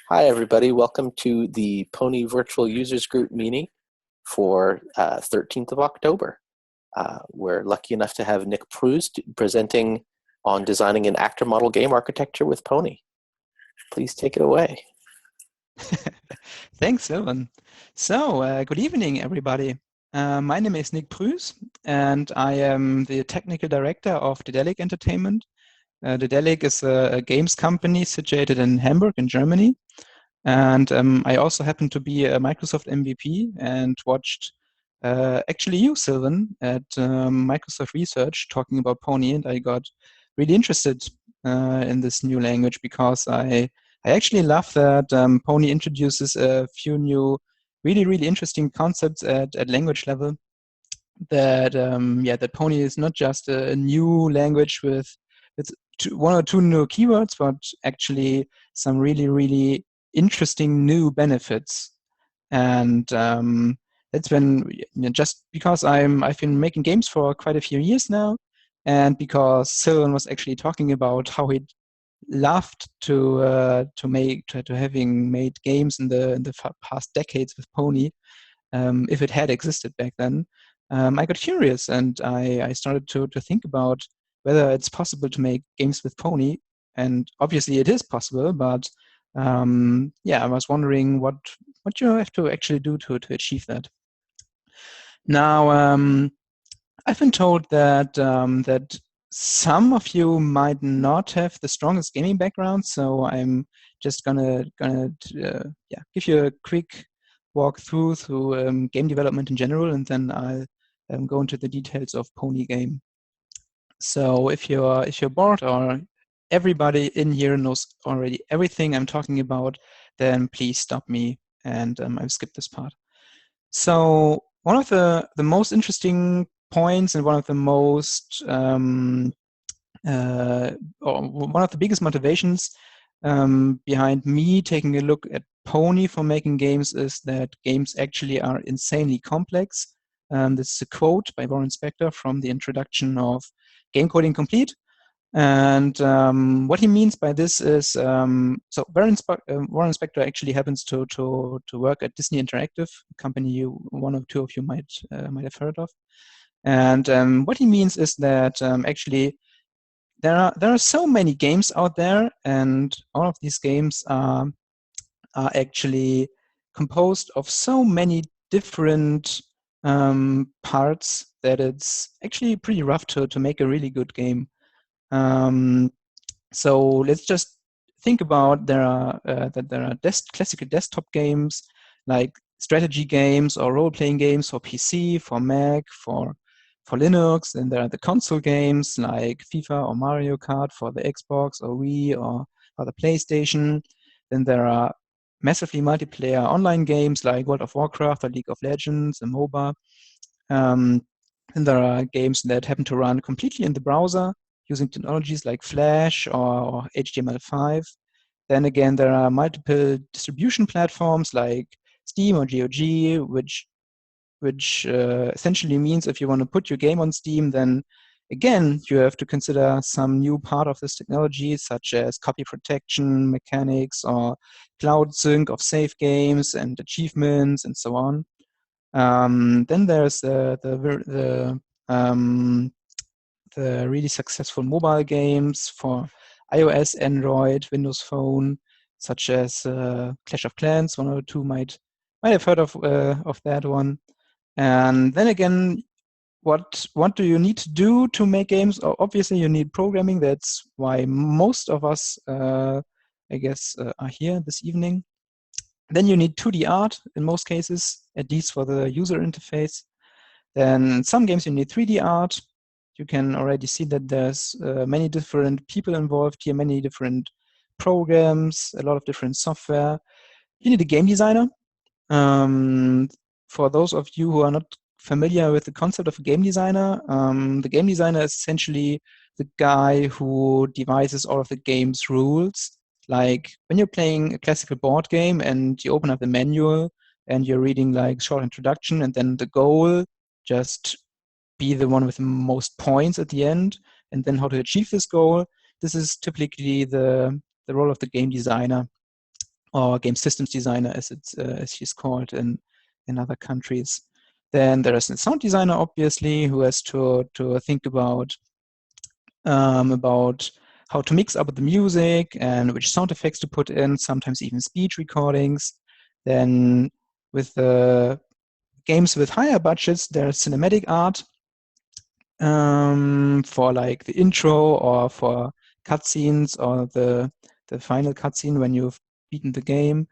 Hi, everybody. Welcome to the Pony Virtual Users Group meeting for 13th of October. We're lucky enough to have Nick Pruhs presenting on designing an actor model game architecture with Pony. Please take it away. Thanks, Silvan. So, good evening, everybody. My name is Nick Pruhs, and I am the technical director of Dedelic Entertainment. Dedelic is a games company situated in Hamburg, in Germany. And I also happen to be a Microsoft MVP and watched actually you, Sylvan, at Microsoft Research talking about Pony, and I got really interested in this new language because I actually love that Pony introduces a few new, really interesting concepts at language level. That that Pony is not just a new language with one or two new keywords, but actually some really interesting new benefits. And it's been just because I've been making games for quite a few years now, and because Sylvan was actually talking about how he'd loved to having made games in the past decades with Pony, if it had existed back then. I got curious and I started to think about whether it's possible to make games with Pony, and obviously it is possible, but I was wondering what you have to actually do to achieve that. Now, I've been told that that some of you might not have the strongest gaming background, so I'm just gonna give you a quick walk through game development in general, and then I'll go into the details of PonyGame. So if you're bored or everybody in here knows already everything I'm talking about, then please stop me and I'll skip this part. So one of the most interesting points and one of the most or one of the biggest motivations behind me taking a look at Pony for making games is that games actually are insanely complex. This is a quote by Warren Spector from the introduction of Game Coding Complete. And what he means by this is, so Warren Spector actually happens to work at Disney Interactive, a company one or two of you might have heard of. And what he means is that actually there are so many games out there, and all of these games are actually composed of so many different parts that it's actually pretty rough to make a really good game. So let's just think about there are classical desktop games like strategy games or role-playing games for PC, for Mac, for Linux. And there are the console games like FIFA or Mario Kart for the Xbox or Wii or for the PlayStation. Then there are massively multiplayer online games like World of Warcraft or League of Legends and MOBA. And there are games that happen to run completely in the browser using technologies like Flash or HTML5. Then again, there are multiple distribution platforms like Steam or GOG, which essentially means if you want to put your game on Steam, then again, you have to consider some new part of this technology, such as copy protection mechanics or cloud sync of save games and achievements and so on. Then there's the really successful mobile games for iOS, Android, Windows Phone, such as Clash of Clans. One or two might have heard of that one. And then again, what do you need to do to make games? Obviously, you need programming. That's why most of us, I guess, are here this evening. Then you need 2D art in most cases, at least for the user interface. Then in some games you need 3D art. You can already see that there's many different people involved here, many different programs, a lot of different software. You need a game designer. For those of you who are not familiar with the concept of a game designer, the game designer is essentially the guy who devises all of the game's rules. Like when you're playing a classical board game and you open up the manual and you're reading like short introduction and then the goal, just be the one with the most points at the end, and then how to achieve this goal. This is typically the role of the game designer. or game systems designer, as she's called in other countries. Then there is a sound designer, obviously, who has to think about how to mix up the music and which sound effects to put in, sometimes even speech recordings. Then with the games with higher budgets, there's cinematic art for like the intro or for cutscenes or the final cutscene when you've beaten the game.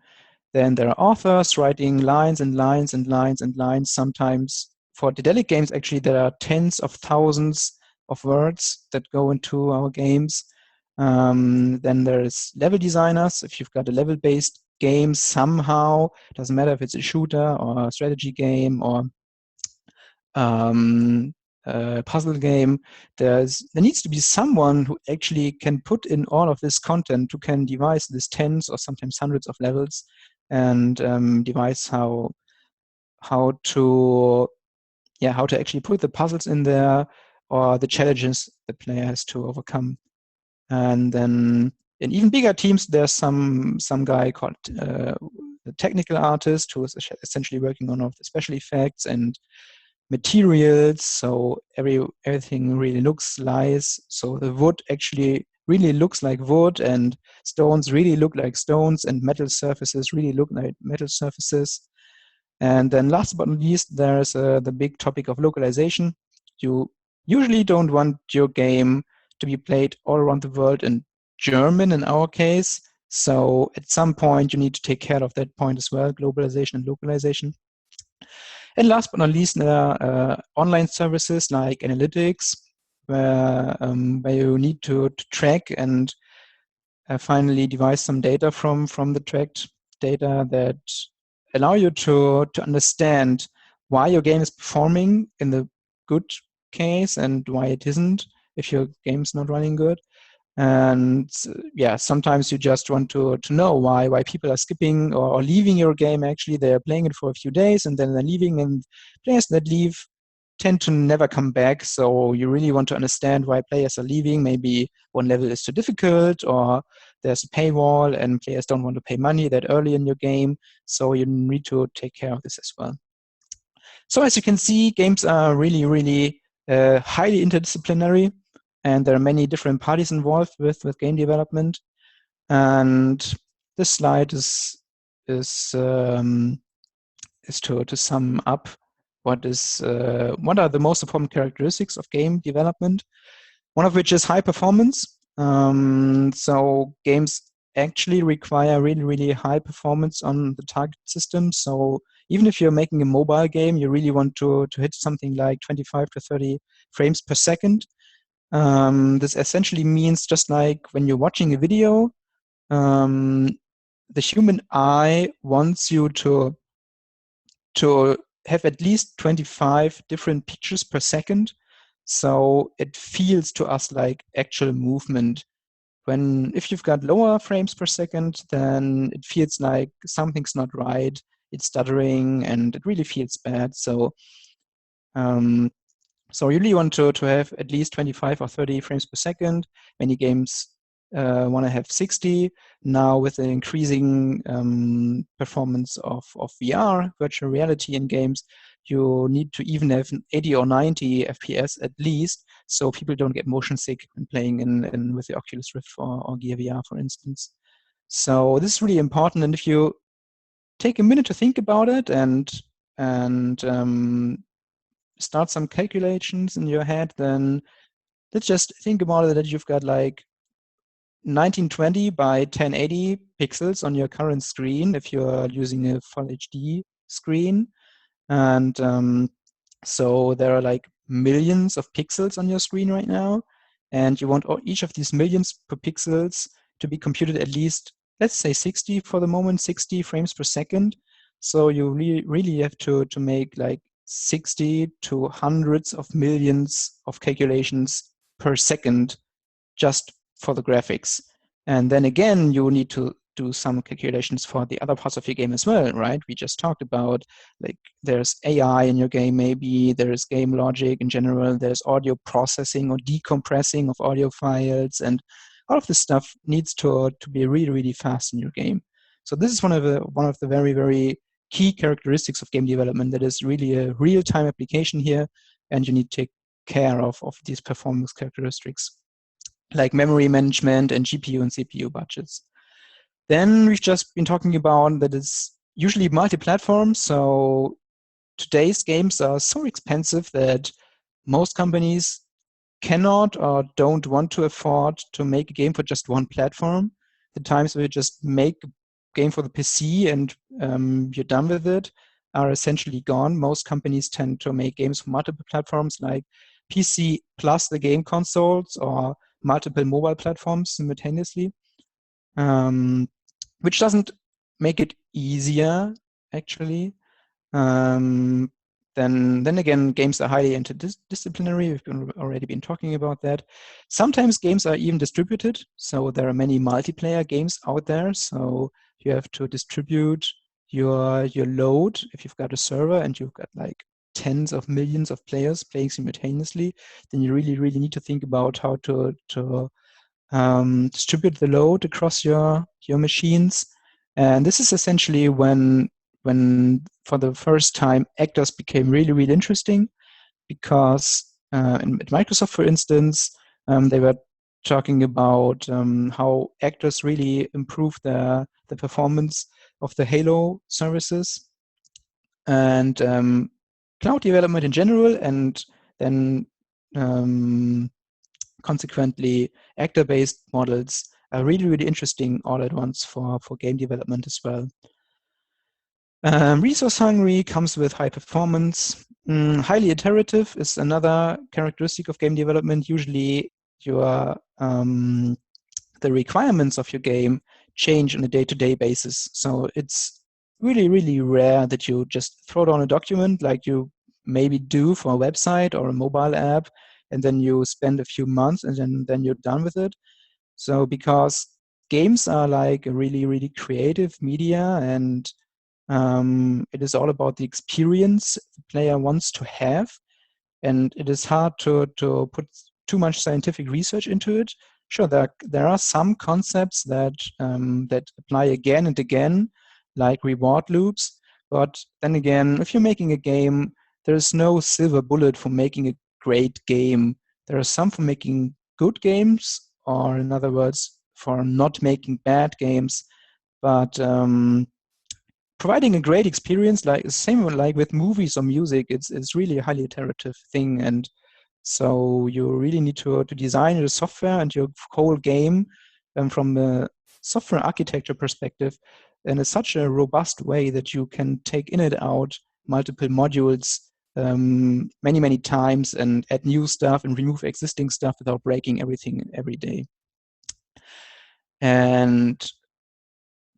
Then there are authors writing lines and lines and lines and lines. Sometimes for Daedalic games, actually, there are tens of thousands of words that go into our games. Then there's level designers. If you've got a level-based game somehow, doesn't matter if it's a shooter or a strategy game or puzzle game, there needs to be someone who actually can put in all of this content, who can devise these tens or sometimes hundreds of levels and devise how to actually put the puzzles in there or the challenges the player has to overcome. And then in even bigger teams, there's some guy called the technical artist who is essentially working on all of the special effects and materials, so everything really looks nice. So the wood actually really looks like wood, and stones really look like stones, and metal surfaces really look like metal surfaces. And then last but not least, there's the big topic of localization. You usually don't want your game to be played all around the world in German in our case. So at some point, you need to take care of that point as well, globalization and localization. And last but not least, there are online services like analytics, where you need to track and finally devise some data from the tracked data that allow you to understand why your game is performing in the good case and why it isn't if your game's not running good. And yeah, sometimes you just want to know why people are skipping or leaving your game. Actually, they're playing it for a few days and then they're leaving, and players that leave tend to never come back. So you really want to understand why players are leaving. Maybe one level is too difficult, or there's a paywall and players don't want to pay money that early in your game. So you need to take care of this as well. So as you can see, games are really, really highly interdisciplinary, and there are many different parties involved with game development. And this slide is to sum up what are the most important characteristics of game development. One of which is high performance. So games actually require really, really high performance on the target system. So even if you're making a mobile game, you really want to hit something like 25 to 30 frames per second. This essentially means, just like when you're watching a video, the human eye wants you to have at least 25 different pictures per second. So it feels to us like actual movement. If you've got lower frames per second, then it feels like something's not right, it's stuttering, and it really feels bad. So you really want to have at least 25 or 30 frames per second. Many games want to have 60. Now with the increasing performance of VR, virtual reality in games, you need to even have 80 or 90 FPS at least, so people don't get motion sick when playing in with the Oculus Rift or Gear VR, for instance. So this is really important, and if you take a minute to think about it and start some calculations in your head, then let's just think about it, that you've got like 1920 by 1080 pixels on your current screen if you're using a full HD screen. And so there are like millions of pixels on your screen right now, and you want each of these millions per pixels to be computed at least, let's say 60 for the moment, 60 frames per second. So you really have to make like 60 to hundreds of millions of calculations per second just for the graphics. And then again, you need to do some calculations for the other parts of your game as well, right? We just talked about, like, there's AI in your game, maybe there's game logic in general, there's audio processing or decompressing of audio files, and all of this stuff needs to be really, really fast in your game. So this is one of the very, very key characteristics of game development, that is really a real-time application here, and you need to take care of these performance characteristics like memory management and GPU and CPU budgets. Then we've just been talking about that it's usually multi-platform. So today's games are so expensive that most companies cannot or don't want to afford to make a game for just one platform. The times where you just make a game for the PC and you're done with it are essentially gone. Most companies tend to make games for multiple platforms, like PC plus the game consoles or multiple mobile platforms simultaneously, which doesn't make it easier, actually. Then again, games are highly interdisciplinary. We've already been talking about that. Sometimes games are even distributed. So there are many multiplayer games out there. So you have to distribute your load. If you've got a server and you've got like tens of millions of players playing simultaneously, then you really, really need to think about how to distribute the load across your machines. And this is essentially when for the first time actors became really, really interesting, because at Microsoft, for instance, they were talking about how actors really improve the performance of the Halo services and cloud development in general, and then consequently actor-based models are really, really interesting all at once for game development as well. Resource hungry comes with high performance. Highly iterative is another characteristic of game development. Usually your the requirements of your game change on a day-to-day basis. So it's really, really rare that you just throw down a document like you maybe do for a website or a mobile app, and then you spend a few months and then you're done with it. So because games are like a really, really creative media, and it is all about the experience the player wants to have, and it is hard to put too much scientific research into it. Sure, there are some concepts that that apply again and again, like reward loops. But then again, if you're making a game, there is no silver bullet for making a great game. There are some for making good games, or in other words, for not making bad games. But providing a great experience, like same like with movies or music, it's really a highly iterative thing. And so you really need to design your software and your whole game from a software architecture perspective in such a robust way that you can take in and out multiple modules many, many times and add new stuff and remove existing stuff without breaking everything every day. And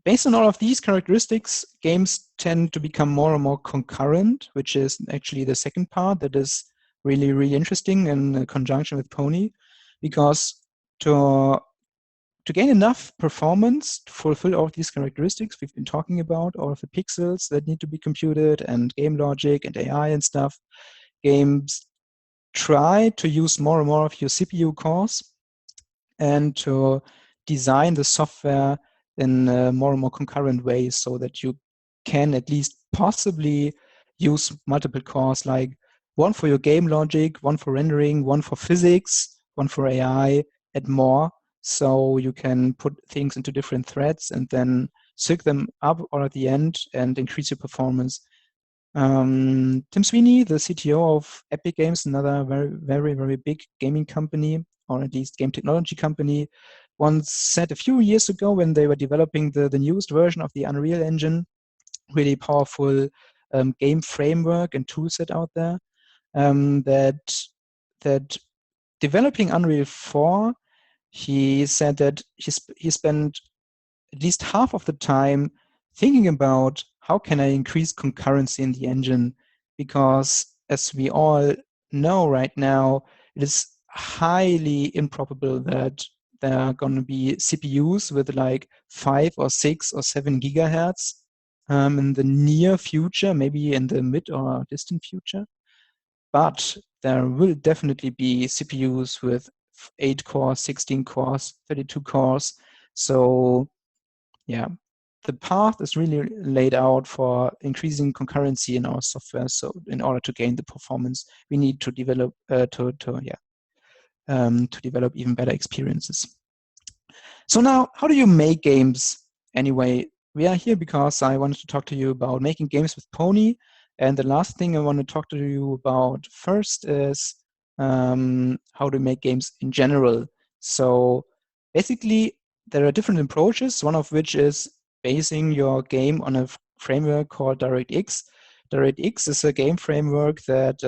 based on all of these characteristics, games tend to become more and more concurrent, which is actually the second part that is really, really interesting in conjunction with Pony, because to gain enough performance to fulfill all of these characteristics we've been talking about, all of the pixels that need to be computed and game logic and AI and stuff, games try to use more and more of your CPU cores and to design the software in more and more concurrent ways, so that you can at least possibly use multiple cores, like one for your game logic, one for rendering, one for physics, one for AI, and more. So you can put things into different threads and then sync them up all at the end and increase your performance. Tim Sweeney, the CTO of Epic Games, another very, very, very big gaming company, or at least game technology company, once said a few years ago when they were developing the newest version of the Unreal Engine, really powerful game framework and toolset out there, that developing Unreal 4, he said that he spent at least half of the time thinking about how can I increase concurrency in the engine, because as we all know right now, it is highly improbable that there are going to be CPUs with like 5 or 6 or 7 gigahertz in the near future, maybe in the mid or distant future. But there will definitely be CPUs with 8 cores, 16 cores, 32 cores. So yeah, the path is really laid out for increasing concurrency in our software. So in order to gain the performance, we need to develop to develop even better experiences. So now, how do you make games anyway? We are here because I wanted to talk to you about making games with Pony. And the last thing I want to talk to you about first is how to make games in general. So basically, there are different approaches, one of which is basing your game on a framework called DirectX. DirectX is a game framework that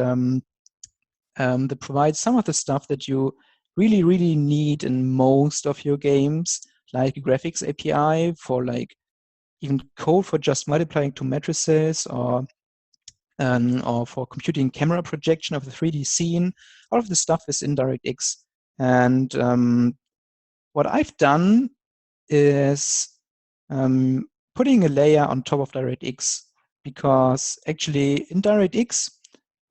provides some of the stuff that you really need in most of your games, like a graphics API for like even code for just multiplying two matrices, or for computing camera projection of the 3D scene. All of the stuff is in DirectX. And what I've done is putting a layer on top of DirectX, because actually in DirectX,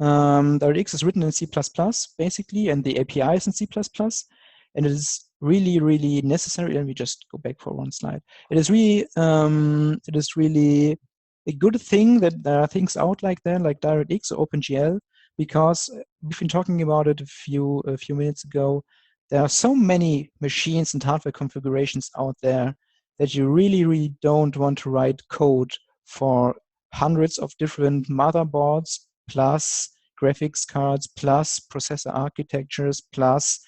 DirectX is written in C++ basically, and the API is in C++, and it is really necessary. Let me just go back for one slide. It is really a good thing that there are things out like that, like DirectX or OpenGL, because we've been talking about it a few minutes ago. There are so many machines and hardware configurations out there that you really don't want to write code for hundreds of different motherboards, plus graphics cards, plus processor architectures, plus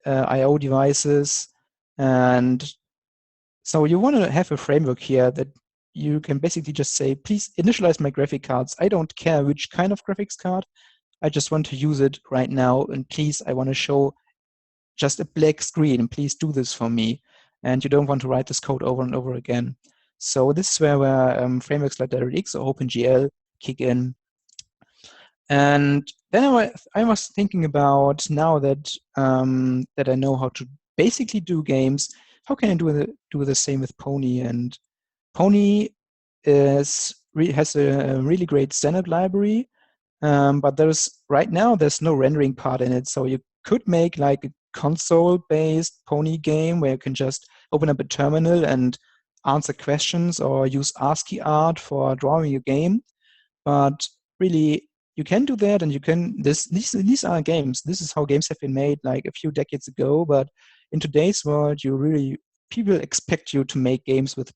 I/O devices. And so you want to have a framework here that you can basically just say, please initialize my graphic cards. I don't care which kind of graphics card. I just want to use it right now. And please, I want to show just a black screen. Please do this for me. And you don't want to write this code over and over again. So this is where frameworks like DirectX or OpenGL kick in. And then I was thinking about, now that that I know how to basically do games, how can I do the same with Pony? And Pony has a really great standard library, but right now there's no rendering part in it. So you could make like a console-based Pony game where you can just open up a terminal and answer questions, or use ASCII art for drawing your game. But really, you can do that, and you can. These are games. This is how games have been made like a few decades ago. But in today's world, people expect you to make games with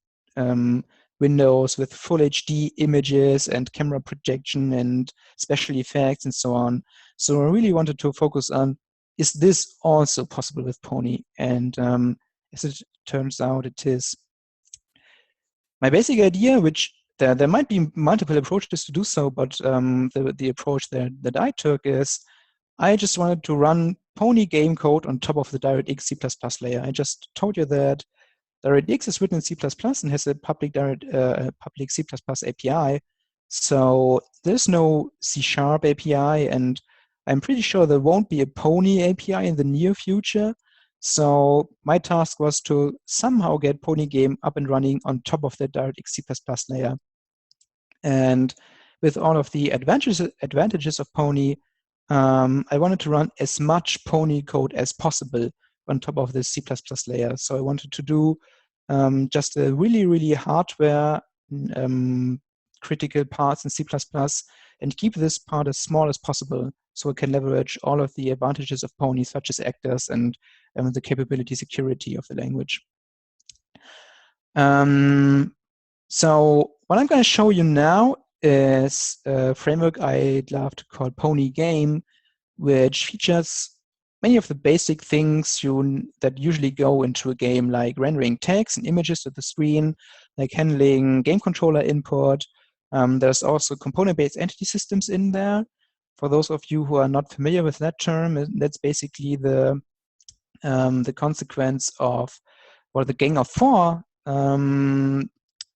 Windows, with full HD images and camera projection and special effects and so on. So I really wanted to focus on, is this also possible with Pony? And as it turns out, it is. My basic idea, which there might be multiple approaches to do so, but the approach that I took is, I just wanted to run Pony game code on top of the DirectX C++ layer. I just told you that DirectX is written in C++ and has a public C++ API. So there's no C# API, and I'm pretty sure there won't be a Pony API in the near future. So my task was to somehow get PonyGame up and running on top of the DirectX C++ layer. And with all of the advantages of Pony, I wanted to run as much Pony code as possible on top of the C++ layer. So I wanted to do just a really hardware critical parts in C++ and keep this part as small as possible, so it can leverage all of the advantages of Pony, such as actors and the capability security of the language. So what I'm going to show you now is a framework I'd love to call PonyGame, which features many of the basic things that usually go into a game, like rendering text and images to the screen, like handling game controller input. There's also component-based entity systems in there. For those of you who are not familiar with that term, that's basically the consequence of what the Gang of Four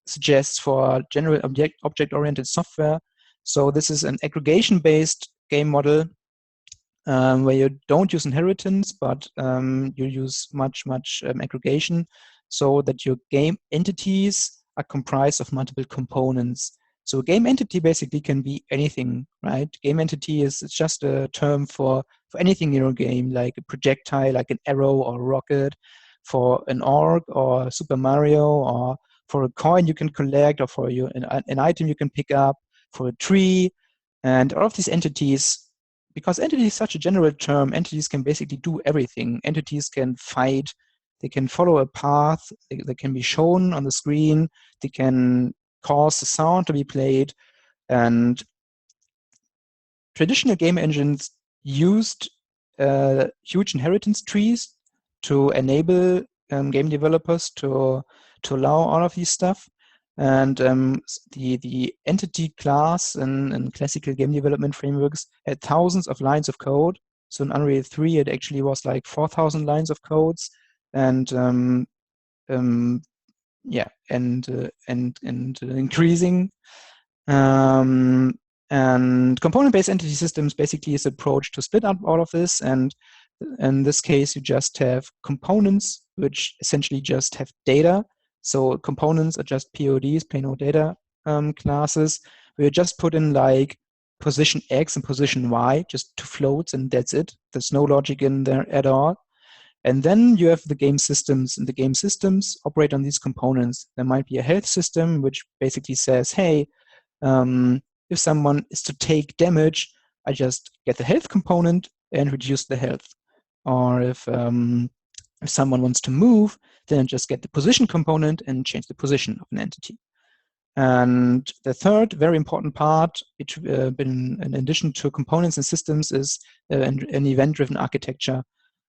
suggests for general object-oriented software. So this is an aggregation-based game model where you don't use inheritance, but you use much aggregation, so that your game entities are comprised of multiple components. So a game entity basically can be anything, right? Game entity is just a term for anything in your game, like a projectile, like an arrow or a rocket, for an orc or Super Mario, or for a coin you can collect, or for an item you can pick up, for a tree, and all of these entities. Because entity is such a general term, entities can basically do everything. Entities can fight, they can follow a path, they can be shown on the screen, they can cause the sound to be played, and traditional game engines used huge inheritance trees to enable game developers to allow all of these stuff. And the entity class in classical game development frameworks had thousands of lines of code. So in Unreal 3, it actually was like 4,000 lines of codes, and yeah, and increasing. And component-based entity systems basically is an approach to split up all of this. And in this case, you just have components which essentially just have data. So components are just PODs, plain old data classes. We just put in like position X and position Y, just two floats, and that's it. There's no logic in there at all. And then you have the game systems, and the game systems operate on these components. There might be a health system which basically says, hey, if someone is to take damage, I just get the health component and reduce the health. Or if someone wants to move, then I just get the position component and change the position of an entity. And the third very important part, in addition to components and systems, is an event-driven architecture.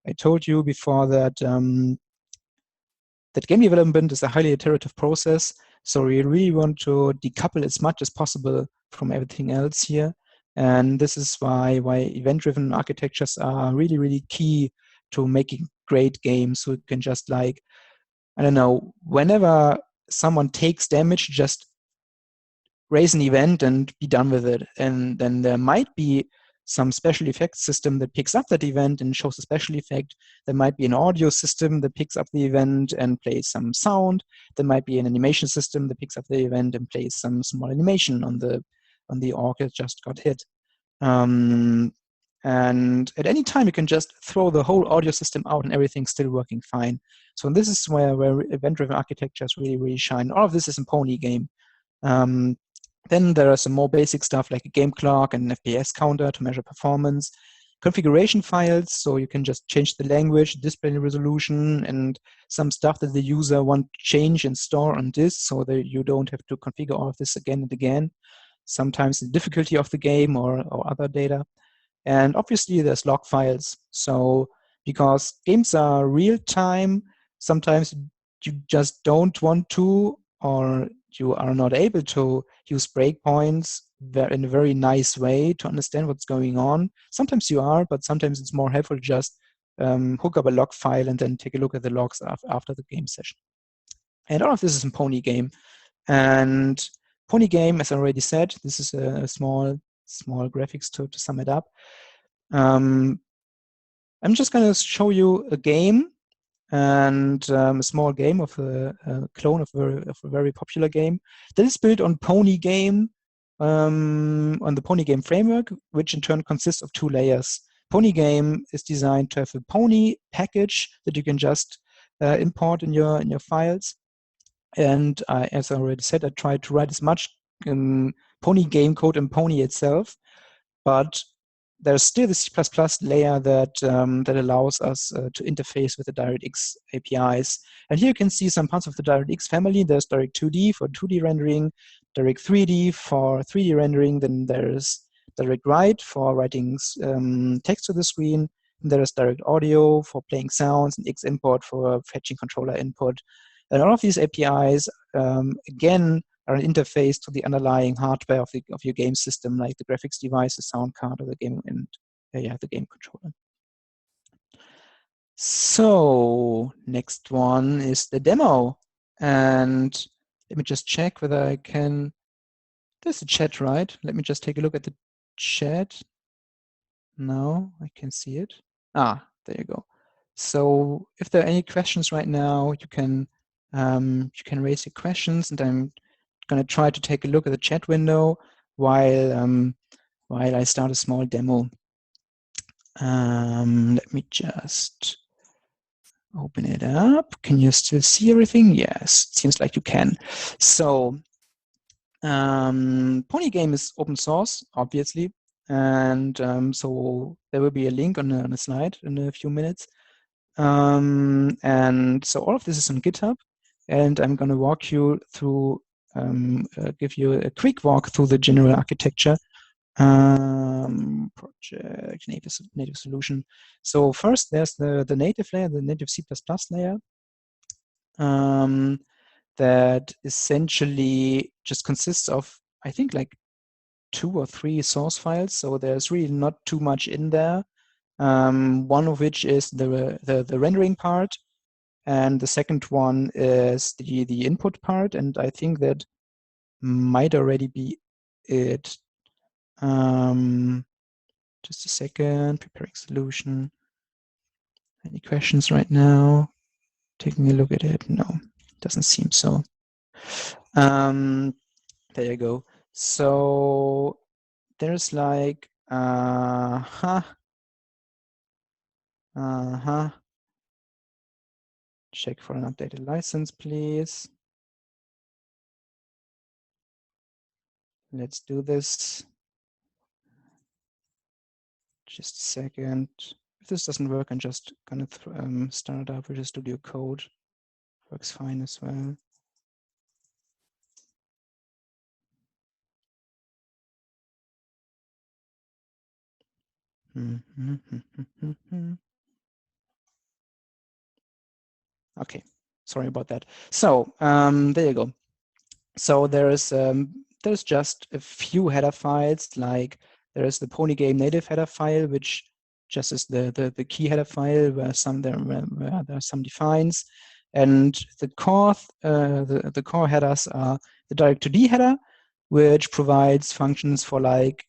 I told you before that that game development is a highly iterative process, so we really want to decouple as much as possible from everything else here. And this is why event-driven architectures are really, really key to making great games. So you can just like, I don't know, whenever someone takes damage, just raise an event and be done with it. And then there might be some special effects system that picks up that event and shows a special effect. There might be an audio system that picks up the event and plays some sound. There might be an animation system that picks up the event and plays some small animation on the orc that just got hit. And at any time, you can just throw the whole audio system out and everything's still working fine. So this is where event-driven architectures really, really shine. All of this is in PonyGame. Then there are some more basic stuff like a game clock and an FPS counter to measure performance. Configuration files, so you can just change the language, display resolution, and some stuff that the user wants to change and store on disk so that you don't have to configure all of this again and again. Sometimes the difficulty of the game or other data. And obviously there's log files. So because games are real time, sometimes you just don't want to, or you are not able to use breakpoints in a very nice way to understand what's going on. Sometimes you are, but sometimes it's more helpful to just hook up a log file and then take a look at the logs after the game session. And all of this is in PonyGame. And PonyGame, as I already said, this is a small graphics to sum it up. I'm just going to show you a game, and a small game of a clone of a very popular game that is built on PonyGame, on the PonyGame framework, which in turn consists of two layers. PonyGame is designed to have a pony package that you can just import in your files. And as I already said, I tried to write as much PonyGame code in Pony itself, but there's still the C++ layer that allows us to interface with the DirectX APIs. And here you can see some parts of the DirectX family. There's Direct2D for 2D rendering, Direct3D for 3D rendering. Then there's DirectWrite for writing text to the screen. And there is Direct Audio for playing sounds, and Ximport for fetching controller input. And all of these APIs, again, are an interface to the underlying hardware of your game system, like the graphics device, the sound card, or the game the game controller. So next one is the demo, and let me just check whether I can. There's the chat, right? Let me just take a look at the chat. No, I can see it. Ah, there you go. So if there are any questions right now, you can raise your questions, and I'm going to try to take a look at the chat window while I start a small demo. Let me just open it up. Can you still see everything? Yes, seems like you can. So PonyGame is open source, obviously, and so there will be a link on the slide in a few minutes. And so all of this is on GitHub, and I'm going to walk you through, give you a quick walk through the general architecture. Project native solution. So first, there's the native layer, the native C++ layer, that essentially just consists of, I think, like 2 or 3 source files. So there's really not too much in there. One of which is the rendering part, and the second one is the input part. And I think that might already be it. Just a second, preparing solution. Any questions right now? Taking a look at it. No, doesn't seem so. There you go. So there's like check for an updated license, please. Let's do this. Just a second. If this doesn't work, I'm just gonna start up Visual Studio Code. Works fine as well. Okay, sorry about that. So there you go. So there's just a few header files. Like there is the PonyGame native header file, which just is the key header file where there are some defines, and the core headers are the direct2D header, which provides functions for like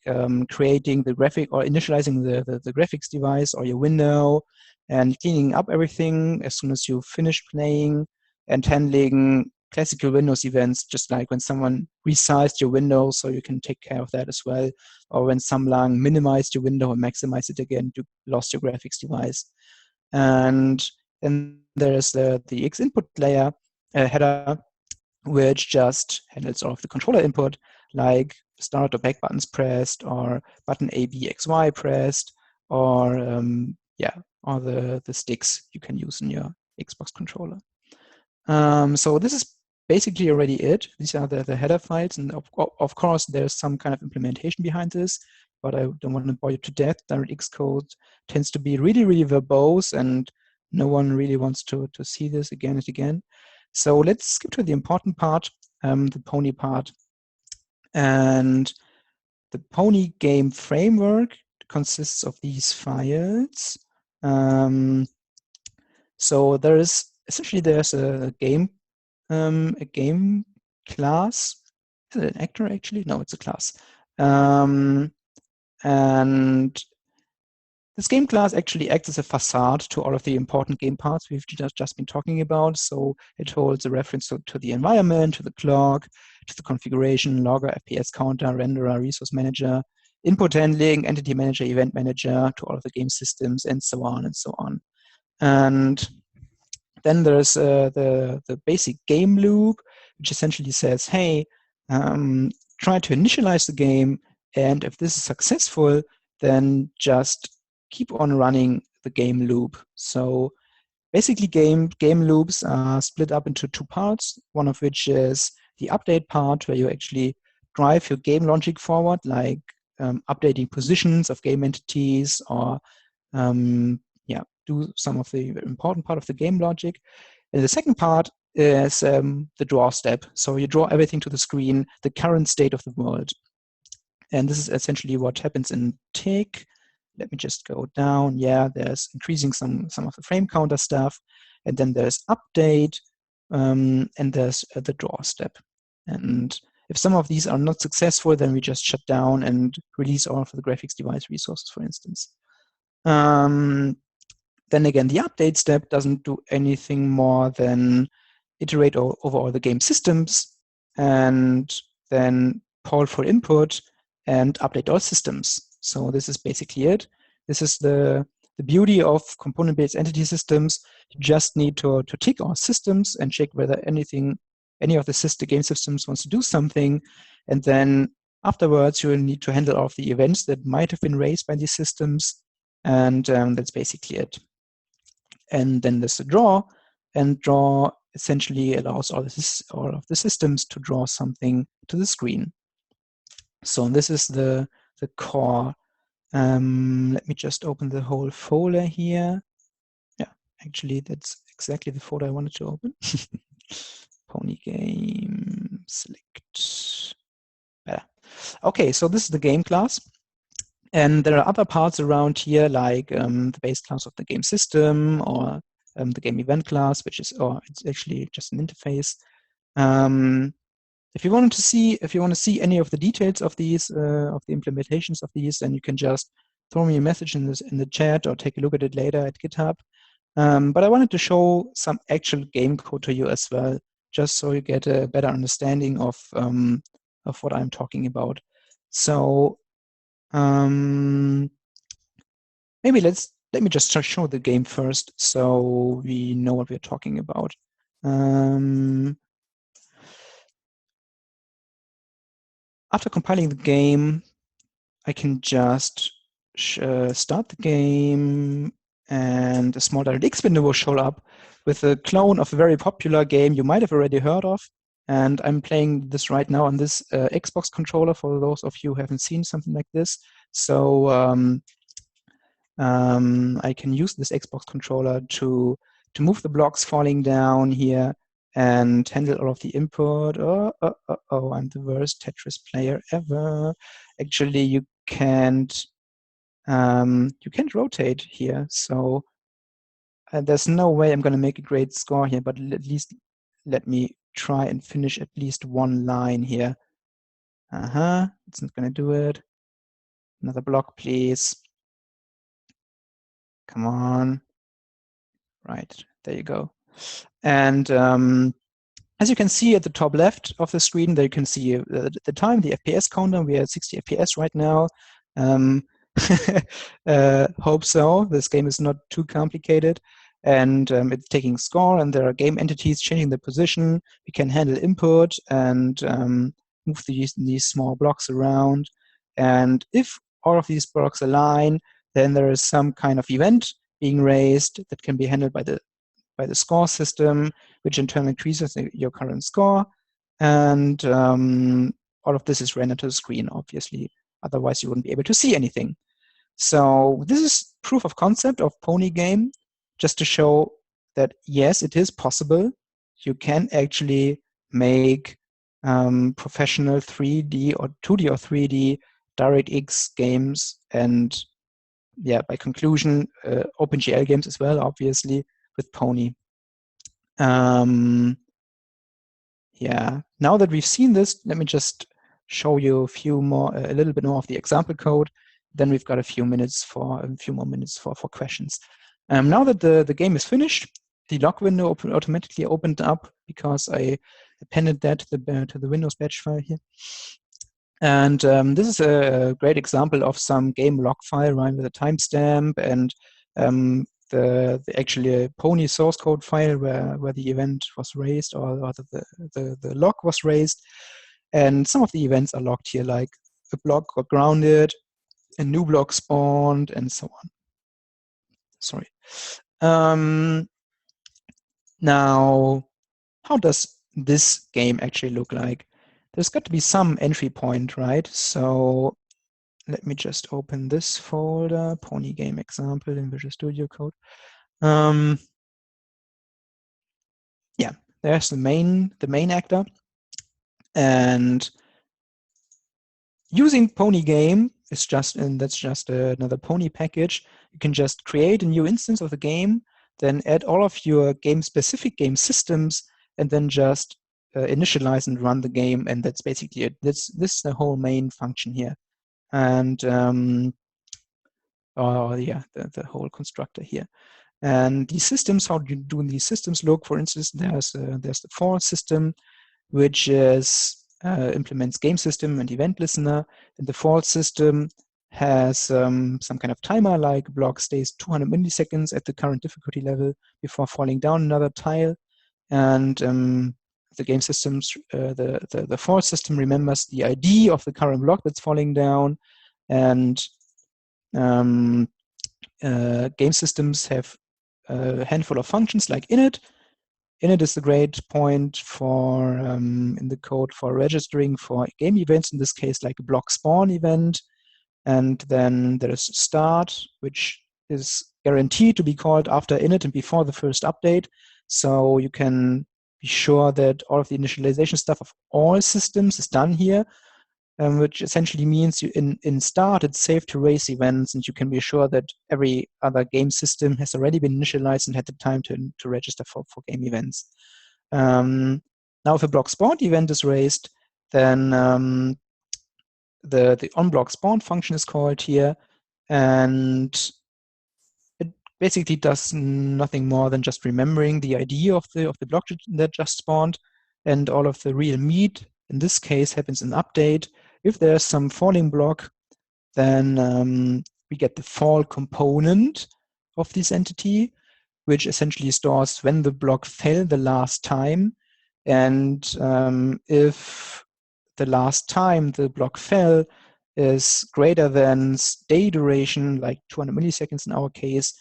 creating the graphic or initializing the graphics device or your window, and cleaning up everything as soon as you finish playing, and handling classical Windows events, just like when someone resized your window, so you can take care of that as well, or when someone minimized your window and maximized it again, you lost your graphics device. And then there's the X input layer header, which just handles all of the controller input, like start or back buttons pressed, or button A, B, X, Y pressed, or or the sticks you can use in your Xbox controller. So this is basically already it. These are the header files, and of course there's some kind of implementation behind this, but I don't want to bore you to death. DirectX code tends to be really, really verbose, and no one really wants to see this again and again. So let's skip to the important part, the Pony part. And the PonyGame framework consists of these files. So there's a game class. Is it an actor actually? No, it's a class. And this game class actually acts as a facade to all of the important game parts we've just been talking about. So it holds a reference to the environment, to the clock, to the configuration, logger, FPS counter, renderer, resource manager, input handling, entity manager, event manager, to all of the game systems, and so on and so on. And then there's the basic game loop, which essentially says, hey, try to initialize the game, and if this is successful, then just keep on running the game loop. So basically game loops are split up into 2 parts, one of which is the update part, where you actually drive your game logic forward, like updating positions of game entities, or do some of the important part of the game logic. And the second part is the draw step. So you draw everything to the screen, the current state of the world. And this is essentially what happens in tick. Let me just go down. Yeah, there's increasing some of the frame counter stuff. And then there's update, and there's the draw step. And if some of these are not successful, then we just shut down and release all of the graphics device resources, for instance. Then again, the update step doesn't do anything more than iterate over all the game systems, and then poll for input and update all systems. So this is basically it. This is the the beauty of component-based entity systems, you just need to tick our systems and check whether any of the game systems wants to do something. And then afterwards, you will need to handle all of the events that might have been raised by these systems. And that's basically it. And then there's the draw. And draw essentially allows all of the systems to draw something to the screen. So this is the core. Let me just open the whole folder here. Yeah, actually, that's exactly the folder I wanted to open. PonyGame, select. Better. Okay, so this is the game class. And there are other parts around here, like the base class of the game system, or the game event class, it's actually just an interface. If you want to see any of the details of these, of the implementations of these, then you can just throw me a message in the chat or take a look at it later at GitHub. But I wanted to show some actual game code to you as well, just so you get a better understanding of what I'm talking about. So maybe let me just show the game first, so we know what we're talking about. After compiling the game, I can just start the game, and a small DirectX window will show up with a clone of a very popular game you might have already heard of. And I'm playing this right now on this Xbox controller, for those of you who haven't seen something like this. So I can use this Xbox controller to move the blocks falling down here and handle all of the input. Oh, I'm the worst Tetris player ever. Actually, you can't rotate here, so there's no way I'm going to make a great score here, but at least let me try and finish at least one line here. It's not going to do it. Another block, please. Come on. Right, there you go. And as you can see at the top left of the screen, there you can see the time, the FPS counter. We are at 60 FPS right now. Hope so. This game is not too complicated. And it's taking score, and there are game entities changing the position. We can handle input and move these small blocks around. And if all of these blocks align, then there is some kind of event being raised that can be handled by the score system, which in turn increases your current score. And all of this is rendered to the screen, obviously. Otherwise, you wouldn't be able to see anything. So this is proof of concept of PonyGame, just to show that, yes, it is possible. You can actually make professional 3D or 2D or 3D DirectX games, and yeah, by conclusion, OpenGL games as well, obviously, with Pony. Yeah, now that we've seen this, let me just show you a little bit more of the example code. Then we've got a few more minutes for questions. Now that the game is finished, the log window automatically opened up because I appended that to the Windows batch file here. And this is a great example of some game log file, right, with a timestamp and the actually Pony source code file where the event was raised, or the log was raised. And some of the events are logged here, like a block got grounded, a new block spawned, and so on. Sorry. Now, how does this game actually look like? There's got to be some entry point, right? So let me just open this folder, PonyGame example in Visual Studio Code. Yeah, there's the main actor. And using PonyGame is that's just another Pony package. You can just create a new instance of the game, then add all of your game-specific game systems, and then just initialize and run the game. And that's basically it. This is the whole main function here. And the whole constructor here. And these systems, how do these systems look? For instance, there's the for system, which implements game system and event listener. And the for system has some kind of timer, like block stays 200 milliseconds at the current difficulty level before falling down another tile. And the game systems, the fall system remembers the ID of the current block that's falling down. And game systems have a handful of functions like init. Init is a great point for in the code for registering for game events, in this case like a block spawn event. And then there is start, which is guaranteed to be called after init and before the first update. So you can be sure that all of the initialization stuff of all systems is done here, which essentially means you in start it's safe to raise events, and you can be sure that every other game system has already been initialized and had the time to register for game events. Now if a block spawn event is raised, then the onBlock spawn function is called here, and it basically does nothing more than just remembering the ID of the block that just spawned, and all of the real meat in this case happens in update. If there's some falling block, then we get the fall component of this entity, which essentially stores when the block fell the last time, and if the last time the block fell is greater than stay duration, like 200 milliseconds in our case,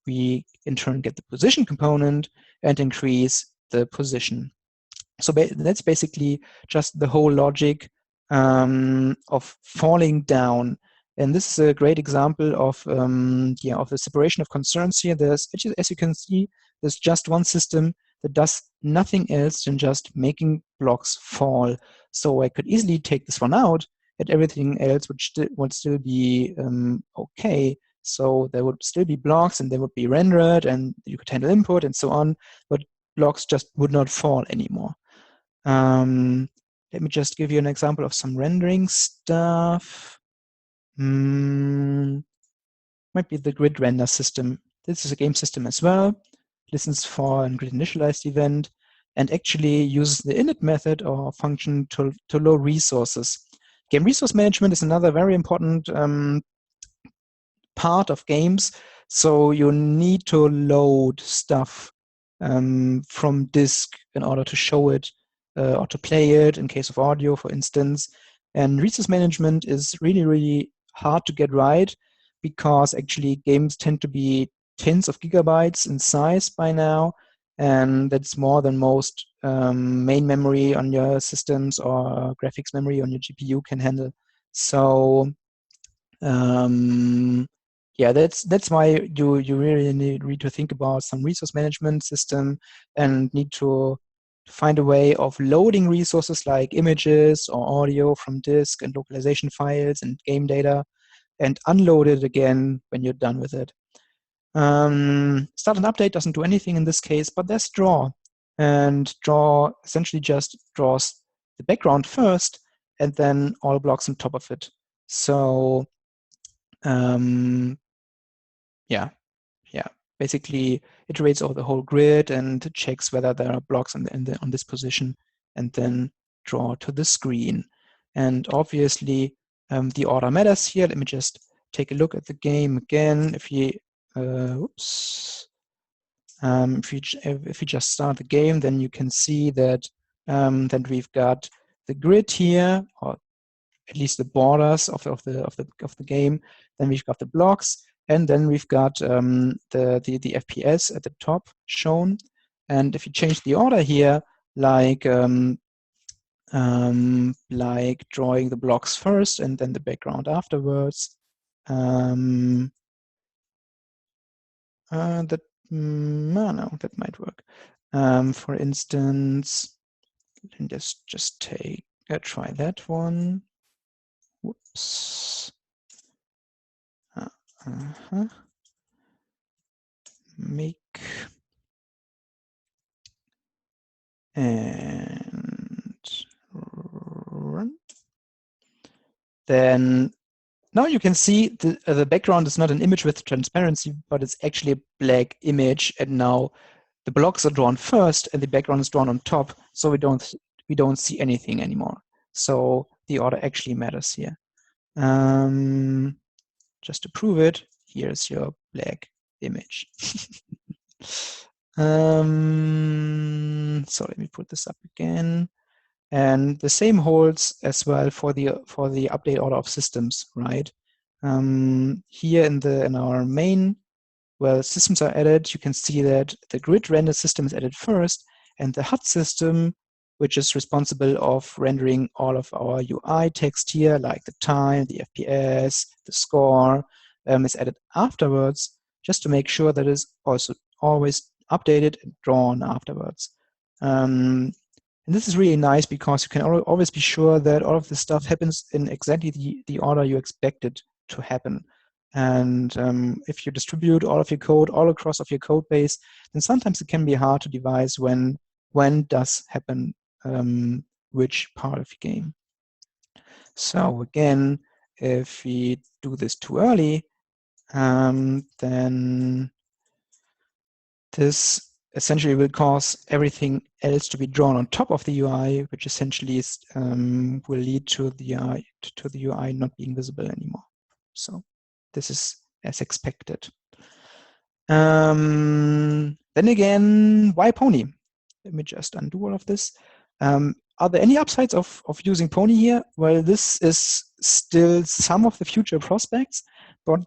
we in turn get the position component and increase the position. So that's basically just the whole logic of falling down. And this is a great example of the separation of concerns here. There's, as you can see, there's just one system that does nothing else than just making blocks fall. So I could easily take this one out, and everything else would still be okay. So there would still be blocks, and they would be rendered, and you could handle input and so on, but blocks just would not fall anymore. Let me just give you an example of some rendering stuff. Might be the grid render system. This is a game system as well. Listens for a grid initialized event and actually uses the init method or function to load resources. Game resource management is another very important part of games. So you need to load stuff from disk in order to show it or to play it in case of audio, for instance. And resource management is really, really hard to get right, because actually games tend to be tens of gigabytes in size by now, and that's more than most main memory on your systems or graphics memory on your GPU can handle. So yeah, that's why you really need to think about some resource management system and need to find a way of loading resources like images or audio from disk and localization files and game data, and unload it again when you're done with it. Start and update doesn't do anything in this case, but there's draw. And draw essentially just draws the background first and then all blocks on top of it. So basically iterates over the whole grid and checks whether there are blocks on this position, and then draw to the screen. And obviously the order matters here. Let me just take a look at the game again. If you if you just start the game, then you can see that that we've got the grid here, or at least the borders of the game. Then we've got the blocks, and then we've got the FPS at the top shown. And if you change the order here, like drawing the blocks first and then the background afterwards, no, that might work. For instance, let's just try that one. Whoops. Make and run. Then now you can see the background is not an image with transparency, but it's actually a black image. And now the blocks are drawn first, and the background is drawn on top, so we don't see anything anymore. So the order actually matters here. just to prove it, here's your black image. So let me put this up again. And the same holds as well for the update order of systems, right? Here in our main, where systems are added, you can see that the grid render system is added first, and the HUD system, which is responsible of rendering all of our UI text here, like the time, the FPS, the score, is added afterwards, just to make sure that it's also always updated and drawn afterwards. And this is really nice because you can always be sure that all of this stuff happens in exactly the order you expect it to happen. And if you distribute all of your code all across of your code base, then sometimes it can be hard to devise when does happen which part of the game. So again, if we do this too early, then this essentially will cause everything else to be drawn on top of the UI, which essentially is, will lead to the UI not being visible anymore. So this is as expected. Then again, why Pony? Let me just undo all of this. Are there any upsides of using Pony here? Well, this is still some of the future prospects, but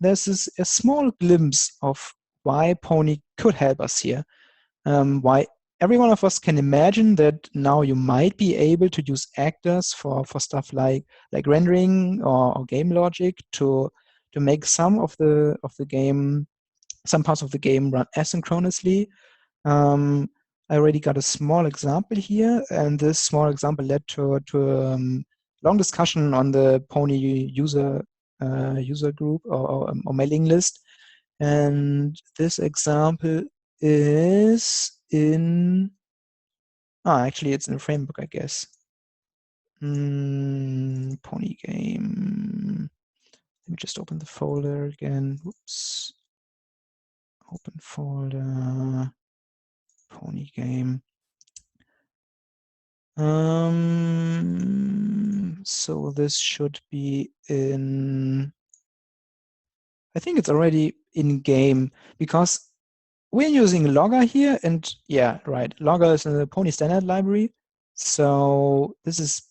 there's a small glimpse of why Pony could help us here. Why every one of us can imagine that now you might be able to use actors for stuff like rendering or game logic to make some parts of the game run asynchronously. I already got a small example here, and this small example led to long discussion on the Pony user group or mailing list. And this example is in, actually it's in a framework, I guess. PonyGame. Let me just open the folder again. Whoops. Open folder. PonyGame. So this should be in, I think it's already in game, because we're using Logger here, and yeah, right, Logger is in the Pony standard library. So this is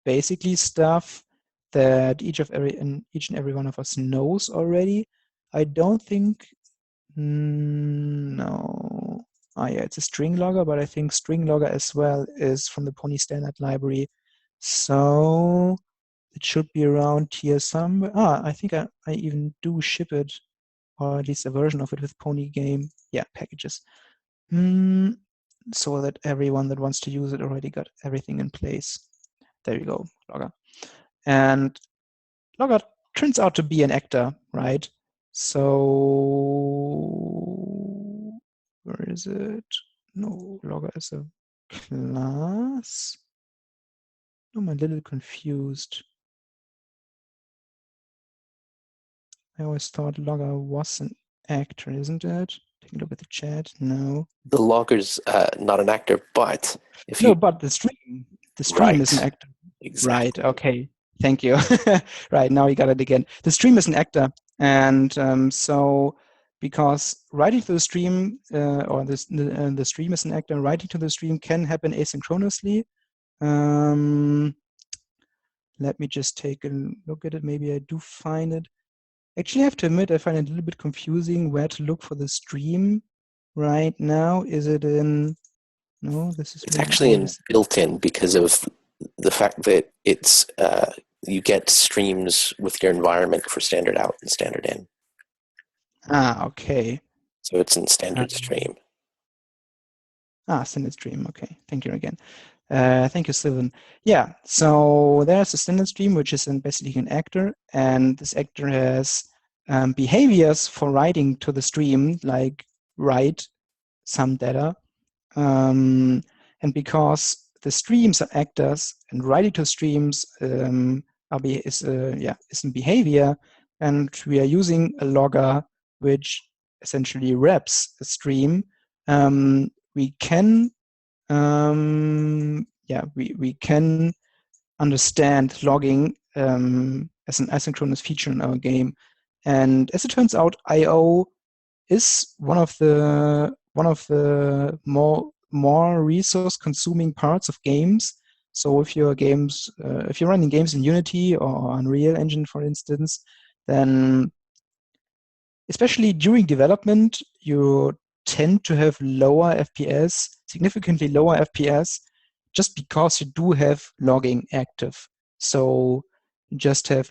basically stuff that each and every one of us knows already. I don't think, no. Yeah, it's a string logger, but I think string logger as well is from the Pony standard library. So it should be around here somewhere. I think I even do ship it, or at least a version of it with PonyGame. Yeah, packages. So that everyone that wants to use it already got everything in place. There you go, Logger. And Logger turns out to be an actor, right? So where is it? No, Logger is a class. I'm a little confused. I always thought Logger was an actor, isn't it? Take a look at the chat. No. The logger's not an actor, but if No, you but the stream right. is an actor. Exactly. Right. Okay. Thank you. Right, now you got it again. The stream is an actor, and so because writing to the stream or the stream is an actor, writing to the stream can happen asynchronously. Let me just take a look at it. Maybe I do find it. Actually, I have to admit, I find it a little bit confusing where to look for the stream right now. Is it in? No, this is. It's actually built-in because of the fact that it's you get streams with your environment for standard out and standard in. Okay. So it's in standard stream. Standard stream. Okay. Thank you again. Thank you, Sylvan. Yeah. So there's a standard stream, which is basically an actor, and this actor has behaviors for writing to the stream, like write some data. And because the streams are actors and writing to streams is in behavior, and we are using a logger which essentially wraps a stream, we can we can understand logging as an asynchronous feature in our game. And as it turns out, I/O is one of the more resource-consuming parts of games. So if you're running games in Unity or Unreal Engine, for instance, then especially during development, you tend to have lower FPS, significantly lower FPS, just because you do have logging active. So you just have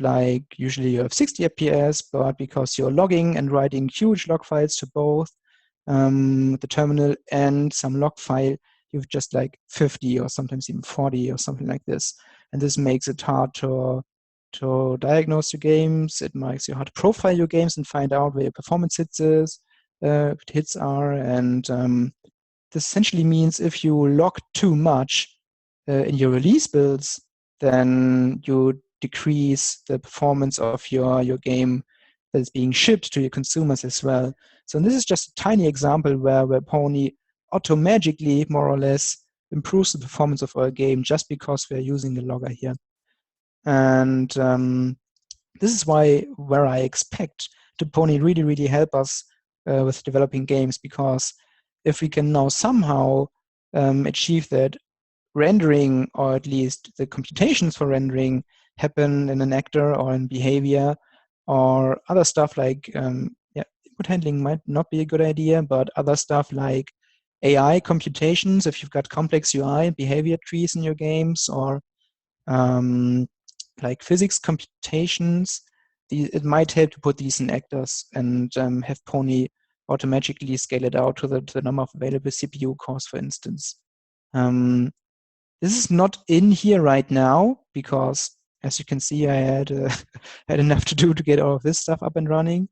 usually you have 60 FPS, but because you're logging and writing huge log files to both the terminal and some log file, you've just 50 or sometimes even 40 or something like this. And this makes it hard to diagnose your games. It makes it hard to profile your games and find out where your performance hits are. And this essentially means if you log too much in your release builds, then you decrease the performance of your game that is being shipped to your consumers as well. So this is just a tiny example where Pony automagically, more or less, improves the performance of our game just because we're using the logger here. And this is where I expect the Pony really, really help us with developing games, because if we can now somehow achieve that rendering, or at least the computations for rendering, happen in an actor or in behavior or other stuff input handling might not be a good idea, but other stuff like AI computations, if you've got complex UI and behavior trees in your games, or like physics computations, it might help to put these in actors and have Pony automatically scale it out to the number of available CPU cores, for instance. This is not in here right now because, as you can see, I had had enough to do to get all of this stuff up and running.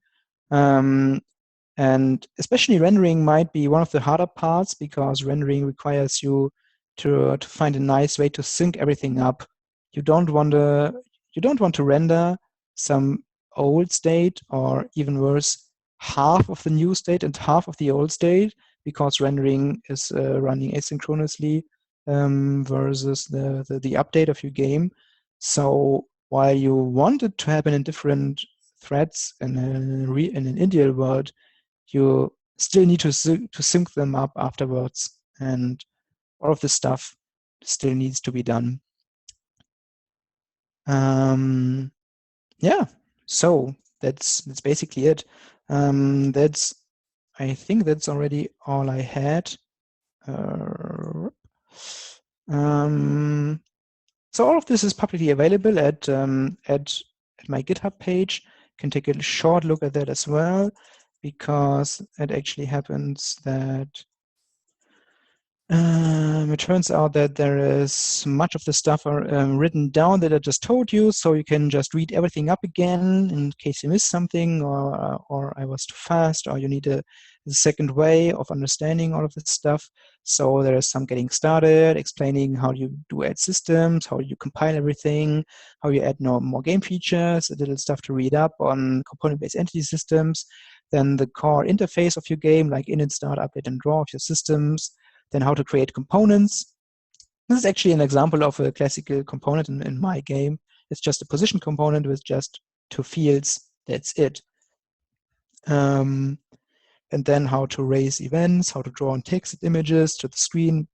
And especially rendering might be one of the harder parts, because rendering requires you to find a nice way to sync everything up. You don't want to render some old state, or even worse, half of the new state and half of the old state, because rendering is running asynchronously versus the update of your game. So while you want it to happen in different threads in an ideal world, you still need to sync them up afterwards, and all of this stuff still needs to be done. Yeah, so that's basically it. I think that's already all I had. So all of this is publicly available at my GitHub page. You can take a short look at that as well, because it actually happens that it turns out that there is much of the stuff written down that I just told you, so you can just read everything up again in case you missed something, or I was too fast, or you need a second way of understanding all of this stuff. So there is some getting started, explaining how you do add systems, how you compile everything, how you add more game features, a little stuff to read up on component-based entity systems, then the core interface of your game, like init, start, update, and draw of your systems, then how to create components. This is actually an example of a classical component in my game. It's just a position component with just 2 fields. That's it. And then how to raise events, how to draw on text images to the screen,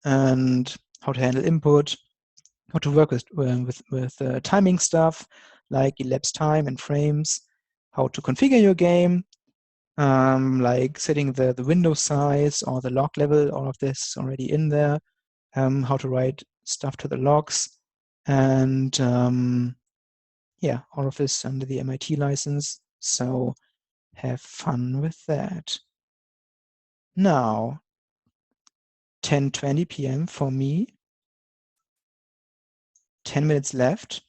and how to handle input, how to work with timing stuff like elapsed time and frames, how to configure your game, like setting the window size or the log level. All of this already in there. How to write stuff to the logs, and yeah, all of this under the MIT license. So have fun with that. Now, 10:20 p.m. for me. 10 minutes left.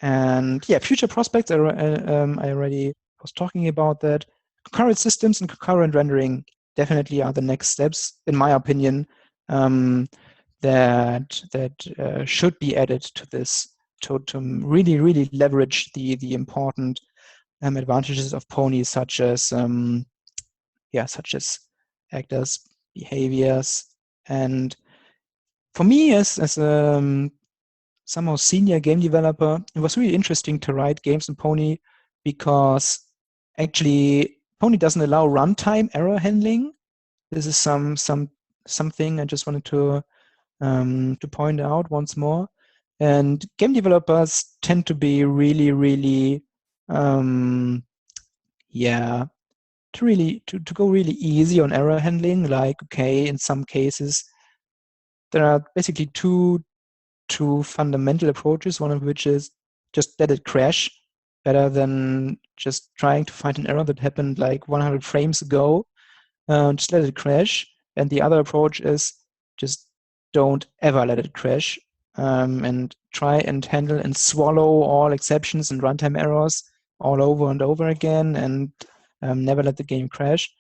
And yeah, future prospects, I already was talking about that. Concurrent systems and concurrent rendering definitely are the next steps, in my opinion, that should be added to this to really, really leverage the important advantages of Pony, such as actors, behaviors. And for me, as a somehow senior game developer, it was really interesting to write games in Pony, because actually, Pony doesn't allow runtime error handling. This is something I just wanted to point out once more. And game developers tend to be really, really, to go really easy on error handling. Like, okay, in some cases, there are basically two fundamental approaches, one of which is just let it crash, better than just trying to find an error that happened like 100 frames ago. Just let it crash. And the other approach is just don't ever let it crash, and try and handle and swallow all exceptions and runtime errors all over and over again, and never let the game crash.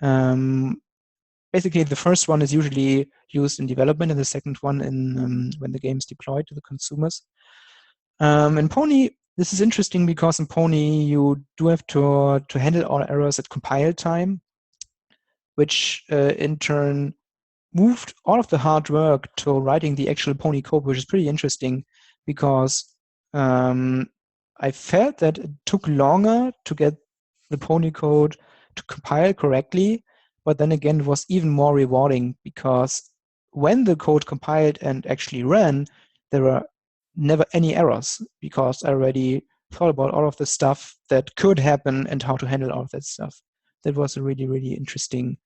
Basically, the first one is usually used in development, and the second one in when the game is deployed to the consumers. In Pony, this is interesting because in Pony you do have to handle all errors at compile time, which in turn moved all of the hard work to writing the actual Pony code, which is pretty interesting because I felt that it took longer to get the Pony code to compile correctly, but then again, it was even more rewarding because when the code compiled and actually ran, there were never any errors because I already thought about all of the stuff that could happen and how to handle all of that stuff. That was a really, really interesting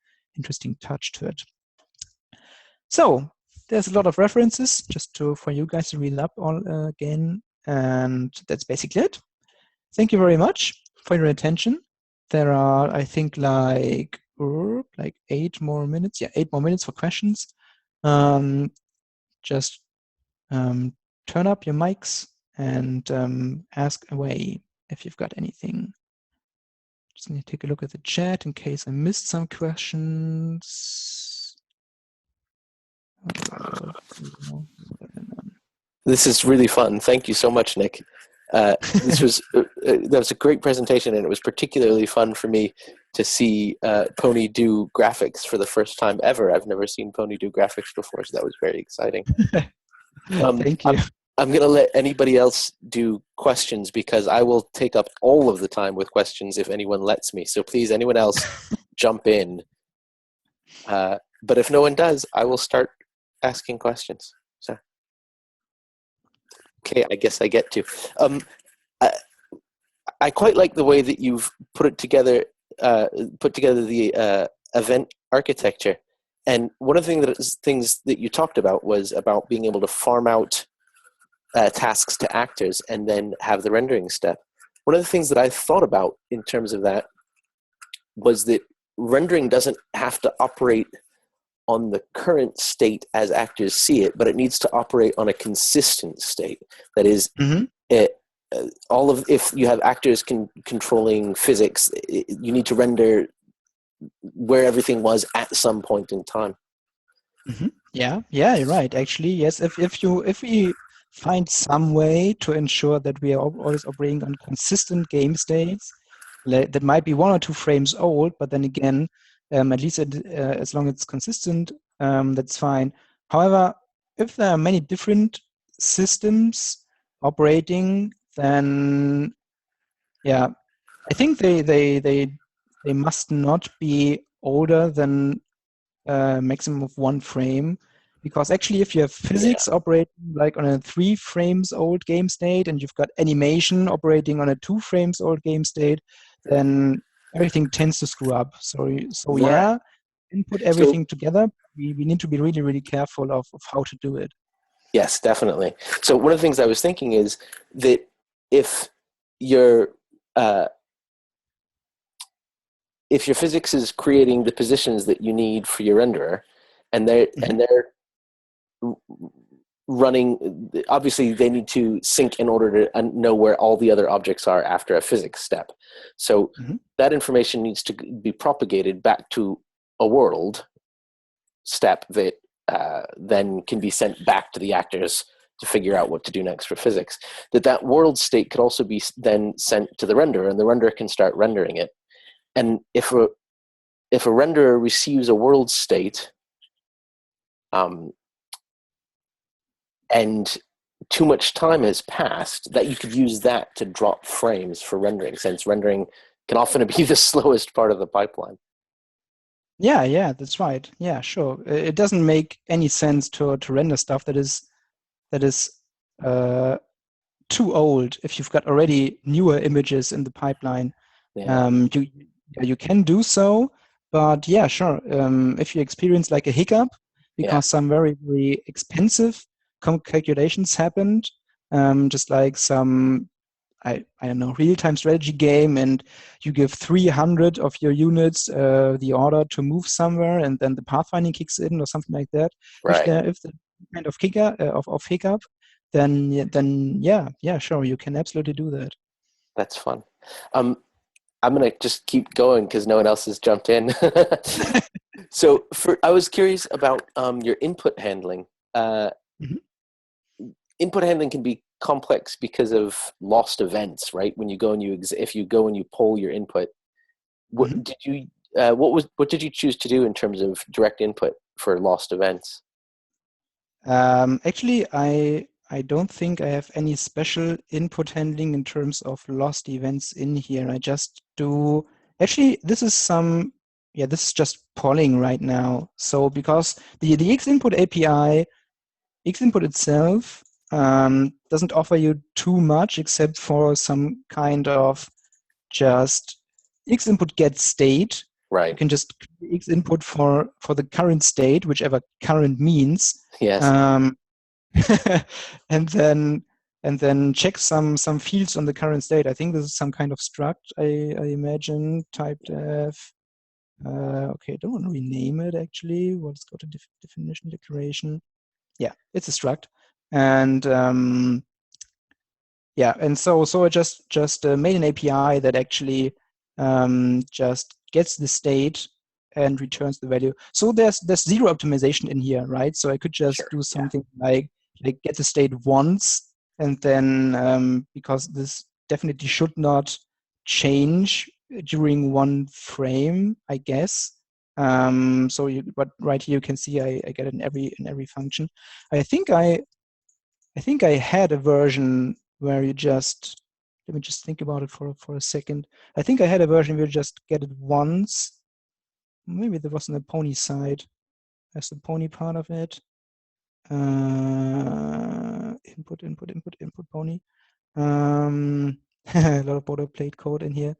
touch to it. So there's a lot of references just for you guys to read up all again, and that's basically it. Thank you very much for your attention. There are, I think, like 8 more minutes. Yeah, 8 more minutes for questions. Just turn up your mics and ask away if you've got anything. Just going to take a look at the chat in case I missed some questions. This is really fun. Thank you so much, Nick. That was a great presentation, and it was particularly fun for me to see Pony do graphics for the first time ever. I've never seen Pony do graphics before, so that was very exciting. Thank you. I'm going to let anybody else do questions because I will take up all of the time with questions if anyone lets me. So please, anyone else, jump in. But if no one does, I will start asking questions. So, okay, I guess I get to. I quite like the way that you've put together the event architecture. And one of the things that you talked about was about being able to farm out tasks to actors and then have the rendering step. One of the things that I thought about in terms of that was that rendering doesn't have to operate on the current state as actors see it, but it needs to operate on a consistent state. That is, if you have actors controlling physics, you need to render where everything was at some point in time. Yeah, you're right. Actually, yes. If we find some way to ensure that we are always operating on consistent game states, that might be 1 or 2 frames old, but then again, at least as long as it's consistent, that's fine. However, if there are many different systems operating, then yeah, I think they must not be older than a maximum of 1 frame, because actually if you have physics operating like on a 3 frames old game state and you've got animation operating on a 2 frames old game state, then everything tends to screw up. So yeah, input everything together. We need to be really, really careful of how to do it. Yes, definitely. So one of the things I was thinking is that if your physics is creating the positions that you need for your renderer, and they're running, obviously they need to sync in order to know where all the other objects are after a physics step. So that information needs to be propagated back to a world step that then can be sent back to the actors to figure out what to do next for physics. That world state could also be then sent to the renderer, and the renderer can start rendering it. And if a renderer receives a world state, and too much time has passed, that you could use that to drop frames for rendering, since rendering can often be the slowest part of the pipeline. Yeah, that's right. Yeah, sure. It doesn't make any sense to render stuff that is uh, too old if you've got already newer images in the pipeline. Yeah. You can do so, but yeah, sure. If you experience like a hiccup Yeah. because some very, very expensive calculations happened, just like some I don't know, real-time strategy game, and you give 300 of your units the order to move somewhere, and then the pathfinding kicks in or something like that. Right. If the kind of kicker of hiccup, then yeah, sure, you can absolutely do that. That's fun. I'm gonna just keep going because no one else has jumped in. So I was curious about your input handling. Mhm. Input handling can be complex because of lost events, right? When you go and if you go and you poll your input, what Mhm. did you choose to do in terms of direct input for lost events? Actually, I don't think I have any special input handling in terms of lost events in here. I just do. Actually, this is just polling right now. So because the Xinput API, Xinput itself doesn't offer you too much except for some kind of just Xinput get state. You Right. can just Xinput for the current state, whichever current means. Yes. Um, and then check some fields on the current state. I think this is some kind of struct. I imagine typed f. Okay, I don't want to rename it actually. Let's go to definition declaration. Yeah, it's a struct, and yeah, and so I just made an API that actually just gets the state and returns the value. So there's zero optimization in here, right? So I could just Sure. do Yeah. something like get the state once, and then because this definitely should not change during one frame, I guess. But right here you can see I get it in every function. I think I had a version where you just, let me just think about it for a second. I think I had a version where you just get it once. Maybe there was on the pony side. That's the pony part of it. Input pony. A lot of boilerplate code in here.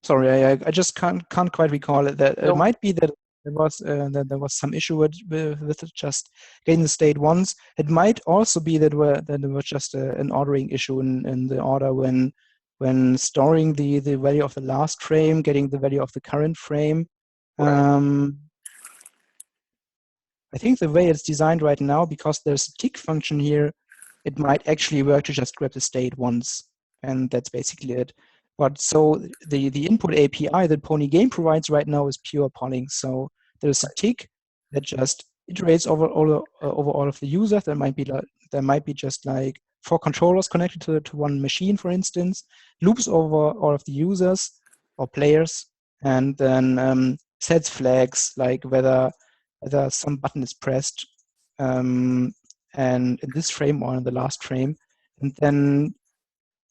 Sorry, I just can't quite recall it. That it No. might be that there was some issue with it just getting the state once. It might also be that there was just an ordering issue in the order when storing the value of the last frame, getting the value of the current frame. Right. I think the way it's designed right now, because there's a tick function here, it might actually work to just grab the state once, and that's basically it. But so the input API that PonyGame provides right now is pure polling. So there's a tick that just iterates over all of the users. There might be just like 4 controllers connected to one machine, for instance, loops over all of the users or players, and then sets flags like whether some button is pressed, and in this frame or in the last frame, and then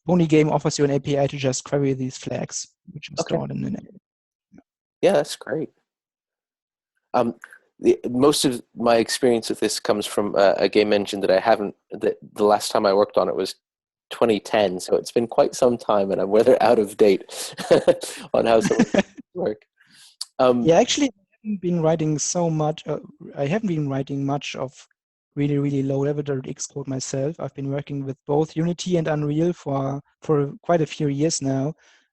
PonyGame offers you an API to just query these flags, which are Okay. stored in an. Yeah, that's great. Most of my experience with this comes from a game engine that I haven't. That the last time I worked on it was 2010, so it's been quite some time, and I'm rather out of date on how some of these work. Yeah, actually, I haven't been writing so much. I haven't been writing much of really, really low-level DirectX code myself. I've been working with both Unity and Unreal for quite a few years now,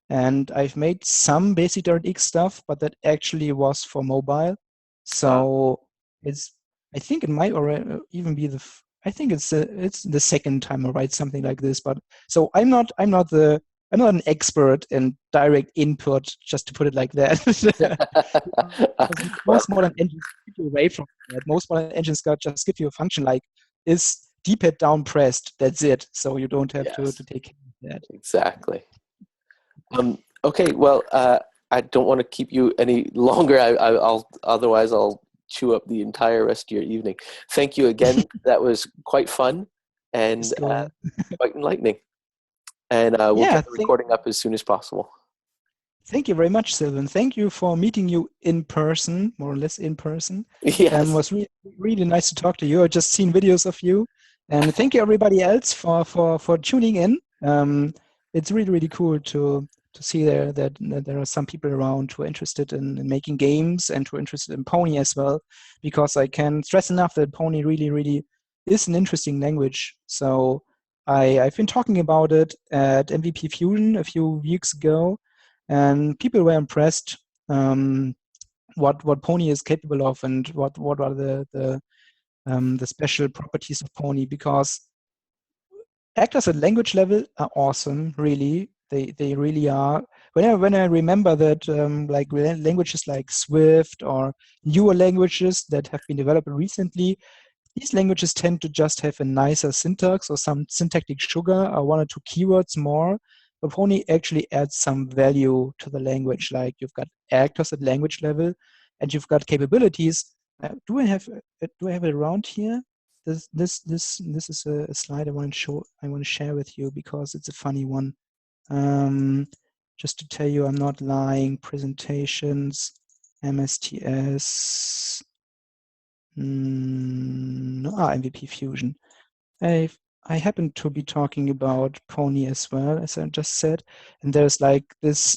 and I've made some basic DirectX stuff, but that actually was for mobile. So I think it might already even be I think it's the second time I write something like this. But so I'm not an expert in direct input, just to put it like that. Because Well, most modern engines keep you away from that. Most modern engines just give you a function like is D-pad down pressed. That's it. So you don't have to yes, take care of that. exactly. Okay, well, I don't want to keep you any longer. I'll otherwise I'll chew up the entire rest of your evening. Thank you again. That was quite fun and Just go on. quite enlightening. And we'll Yeah, get the recording up as soon as possible. thank you very much, Sylvan. Thank you for meeting you in person, more or less in person. Yes. It was really nice to talk to you. I've just seen videos of you. And thank you everybody else for tuning in. It's really cool to see that there are some people around who are interested in making games and who are interested in Pony as well, because I can stress enough that Pony really is an interesting language. So I've been talking about it at MVP Fusion a few weeks ago, and people were impressed what Pony is capable of and what are the special properties of Pony, because actors at language level are awesome, really. They really are. When I remember that like languages like Swift or newer languages that have been developed recently, these languages tend to just have a nicer syntax or some syntactic sugar or one or two keywords more. But Pony actually adds some value to the language. Like you've got actors at language level, and you've got capabilities. Do I have it around here? This is a slide I want to share with you because it's a funny one. Just to tell you, I'm not lying. Presentations, MSTS. MVP Fusion. I happen to be talking about Pony as well, as I just said, and there's like this.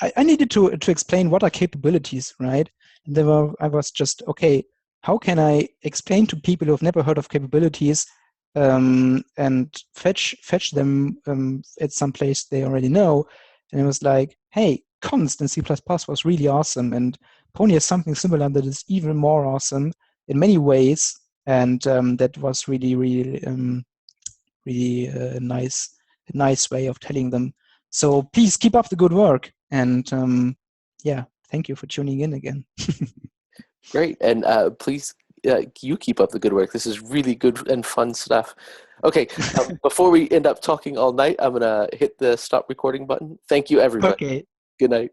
I needed to explain what are capabilities, right? And I was just, okay, how can I explain to people who've never heard of capabilities and fetch them at some place they already know? And it was like, hey, const in C++ was really awesome, and Pony has something similar that is even more awesome in many ways, and that was really a nice way of telling them. So please keep up the good work, and yeah, thank you for tuning in again. Great. And please, you keep up the good work. This is really good and fun stuff. Okay, before we end up talking all night, I'm going to hit the stop recording button. Thank you, everybody. Okay. Good night.